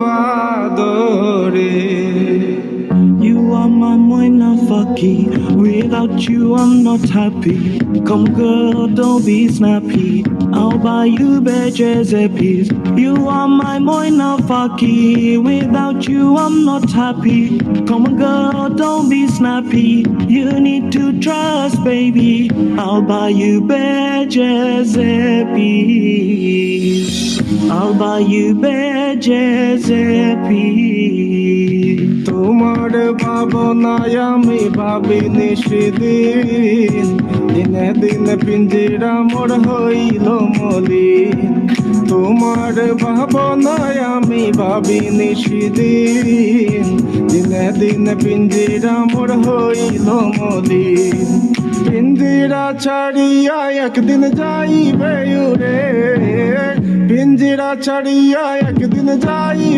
adore. You are my moina fucky. Without you, I'm not happy. Come, girl, don't be snappy. I'll buy you bitches a piece. You are my moina fucky. Without you, I'm not happy. Come, girl, don't be snappy. You need to trust, baby. I'll buy you bitches a piece. I'll buy you bitches a piece. তোমার ভাবনায় আমি ভাবি নিশিদিন, দিনে দিনে পিঞ্জিরা মোর হইল মলিন। তোমার ভাবনায় আমি ভাবি নিশিদিন, দিনে দিনে পিঞ্জিরা মোর হইল মলিন। পিঞ্জিরা ছাড়িয়া একদিন যাইবে উড়ে, পিঞ্জিরা ছাড়িয়া একদিন যাইবে।